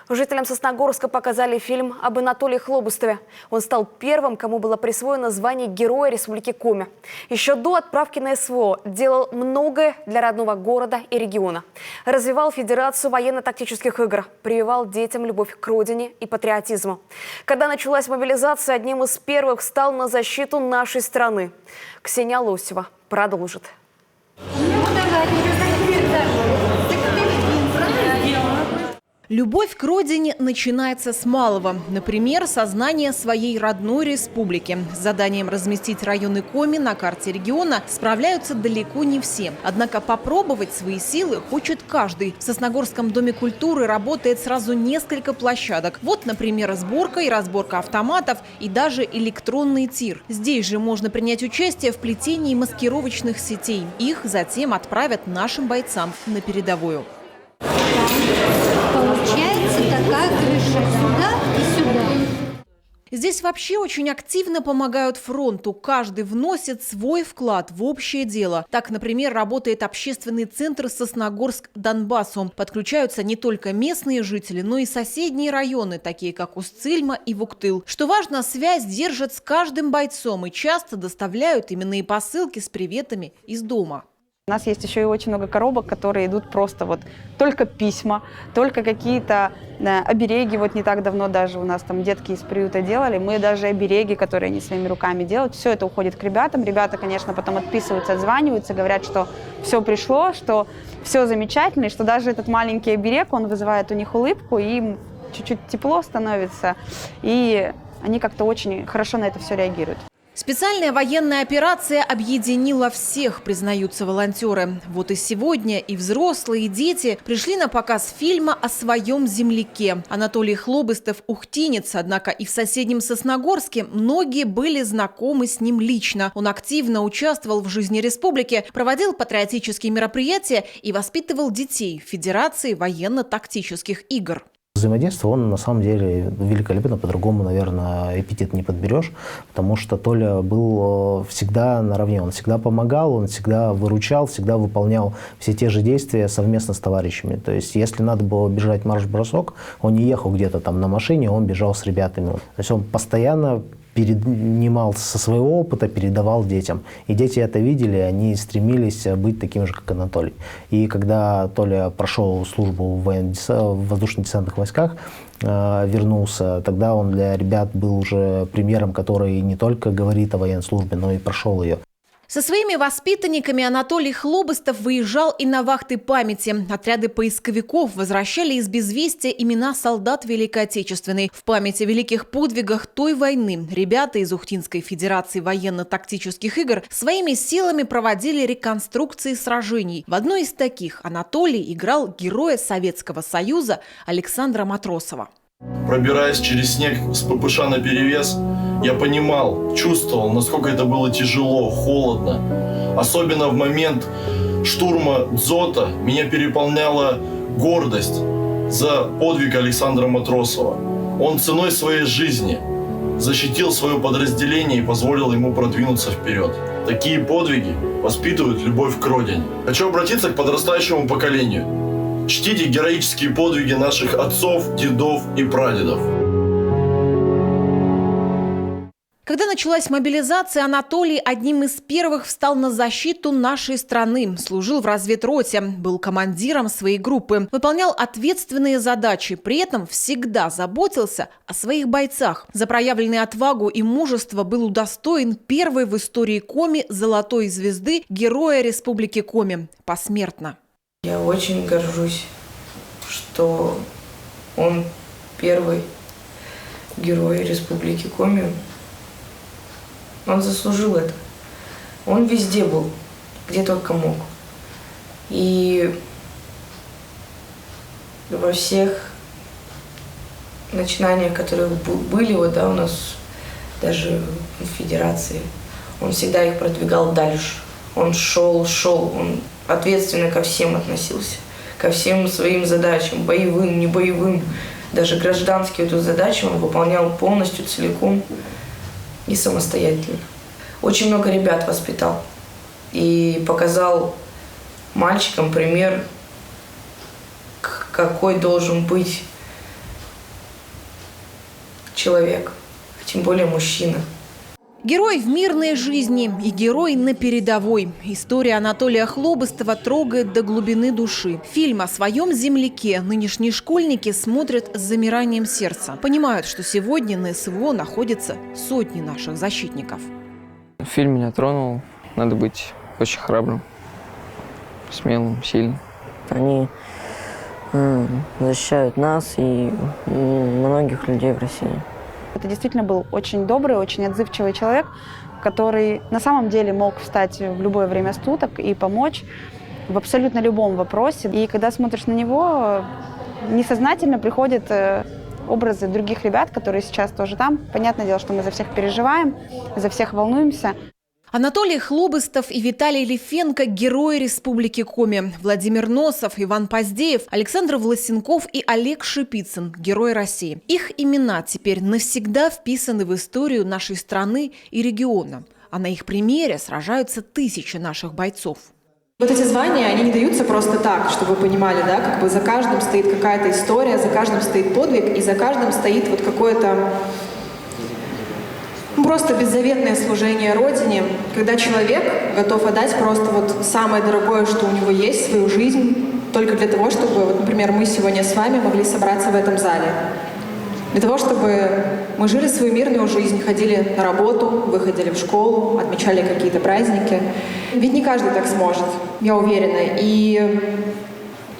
Жителям Сосногорска показали фильм об Анатолии Хлобыстове. Он стал первым, кому было присвоено звание Героя Республики Коми. Еще до отправки на СВО делал многое для родного города и региона. Развивал Федерацию военно-тактических игр, прививал детям любовь к родине и патриотизму. Когда началась мобилизация, одним из первых встал на защиту нашей страны. Ксения Лосева продолжит. Любовь к родине начинается с малого. Например, сознание своей родной республики. С заданием разместить районы Коми на карте региона справляются далеко не все. Однако попробовать свои силы хочет каждый. В Сосногорском доме культуры работает сразу несколько площадок. Вот, например, сборка и разборка автоматов и даже электронный тир. Здесь же можно принять участие в плетении маскировочных сетей. Их затем отправят нашим бойцам на передовую. Получается такая крыша сюда и сюда. Здесь вообще очень активно помогают фронту. Каждый вносит свой вклад в общее дело. Так, например, работает общественный центр Сосногорск-Донбассу. Подключаются не только местные жители, но и соседние районы, такие как Устцильма и Вуктыл. Что важно, связь держат с каждым бойцом и часто доставляют именные посылки с приветами из дома. У нас есть еще и очень много коробок, которые идут просто вот только письма, только какие-то обереги. Вот не так давно даже у нас там детки из приюта делали. Мы даже обереги, которые они своими руками делают, все это уходит к ребятам. Ребята, конечно, потом отписываются, отзваниваются, говорят, что все пришло, что все замечательно, и что даже этот маленький оберег, он вызывает у них улыбку, и им чуть-чуть тепло становится, и они как-то очень хорошо на это все реагируют. Специальная военная операция объединила всех, признаются волонтеры. Вот и сегодня и взрослые, и дети пришли на показ фильма о своем земляке. Анатолий Хлобыстов – ухтинец, однако и в соседнем Сосногорске многие были знакомы с ним лично. Он активно участвовал в жизни республики, проводил патриотические мероприятия и воспитывал детей в Федерации военно-тактических игр. Взаимодействие, он на самом деле великолепно, по-другому, наверное, эпитет не подберешь, потому что Толя был всегда наравне, он всегда помогал, он всегда выручал, всегда выполнял все те же действия совместно с товарищами. То есть, если надо было бежать марш-бросок, он не ехал где-то там на машине, он бежал с ребятами. То есть, он постоянно перенимал со своего опыта, передавал детям. И дети это видели, они стремились быть таким же, как Анатолий. И когда Толя прошел службу в воздушно-десантных войсках, вернулся, тогда он для ребят был уже примером, который не только говорит о военной службе, но и прошел ее. Со своими воспитанниками Анатолий Хлобыстов выезжал и на вахты памяти. Отряды поисковиков возвращали из безвестия имена солдат Великой Отечественной. В память о великих подвигах той войны ребята из Ухтинской Федерации военно-тактических игр своими силами проводили реконструкции сражений. В одной из таких Анатолий играл героя Советского Союза Александра Матросова. Пробираясь через снег с ППШ наперевес, я понимал, чувствовал, насколько это было тяжело, холодно. Особенно в момент штурма Дзота меня переполняла гордость за подвиг Александра Матросова. Он ценой своей жизни защитил свое подразделение и позволил ему продвинуться вперед. Такие подвиги воспитывают любовь к родине. Хочу обратиться к подрастающему поколению. Чтите героические подвиги наших отцов, дедов и прадедов. Когда началась мобилизация, Анатолий одним из первых встал на защиту нашей страны. Служил в разведроте, был командиром своей группы, выполнял ответственные задачи. При этом всегда заботился о своих бойцах. За проявленную отвагу и мужество был удостоен первой в истории Коми золотой звезды Героя Республики Коми посмертно. Я очень горжусь, что он первый герой Республики Коми. Он заслужил это. Он везде был, где только мог. И во всех начинаниях, которые были вот, да, у нас даже в Федерации, он всегда их продвигал дальше. Он шел, он ответственно ко всем относился, ко всем своим задачам, боевым, не боевым. Даже гражданские эту задачу он выполнял полностью, целиком и самостоятельно. Очень много ребят воспитал и показал мальчикам пример, какой должен быть человек, тем более мужчина. Герой в мирной жизни и герой на передовой. История Анатолия Хлобыстова трогает до глубины души. Фильм о своем земляке нынешние школьники смотрят с замиранием сердца. Понимают, что сегодня на СВО находятся сотни наших защитников. Фильм меня тронул. Надо быть очень храбрым, смелым, сильным. Они защищают нас и многих людей в России. Это действительно был очень добрый, очень отзывчивый человек, который на самом деле мог встать в любое время суток и помочь в абсолютно любом вопросе. И когда смотришь на него, несознательно приходят образы других ребят, которые сейчас тоже там. Понятное дело, что мы за всех переживаем, за всех волнуемся. Анатолий Хлобыстов и Виталий Лифенко – герои Республики Коми. Владимир Носов, Иван Поздеев, Александр Власенков и Олег Шипицын – герои России. Их имена теперь навсегда вписаны в историю нашей страны и региона. А на их примере сражаются тысячи наших бойцов. Вот эти звания, они не даются просто так, чтобы вы понимали, да, как бы за каждым стоит какая-то история, за каждым стоит подвиг, и за каждым стоит вот какое-то просто беззаветное служение Родине, когда человек готов отдать просто вот самое дорогое, что у него есть, свою жизнь, только для того, чтобы, вот, например, мы сегодня с вами могли собраться в этом зале. Для того, чтобы мы жили свою мирную жизнь, ходили на работу, выходили в школу, отмечали какие-то праздники. Ведь не каждый так сможет, я уверена. И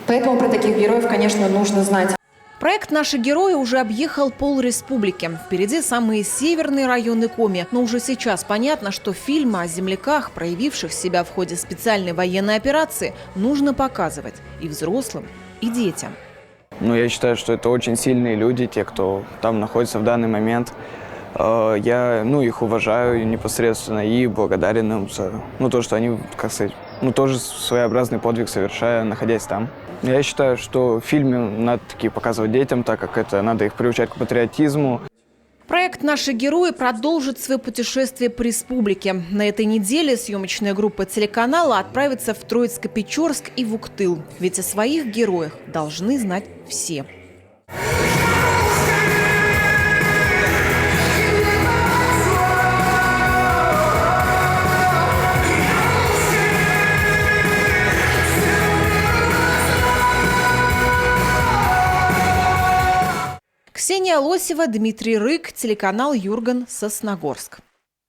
поэтому про таких героев, конечно, нужно знать. Проект «Наши герои» уже объехал полреспублики. Впереди самые северные районы Коми. Но уже сейчас понятно, что фильмы о земляках, проявивших себя в ходе специальной военной операции, нужно показывать и взрослым, и детям. Ну, я считаю, что это очень сильные люди, те, кто там находится в данный момент. Я их уважаю непосредственно и благодарен им за то, что они, как сказать, тоже своеобразный подвиг совершая, находясь там. Я считаю, что фильмы надо таки показывать детям, так как это надо их приучать к патриотизму. Проект «Наши герои» продолжит свое путешествие по республике. На этой неделе съемочная группа телеканала отправится в Троицко-Печорск и в Уктыл. Ведь о своих героях должны знать все. Ксения Лосева, Дмитрий Рык, телеканал Юрган, Сосногорск.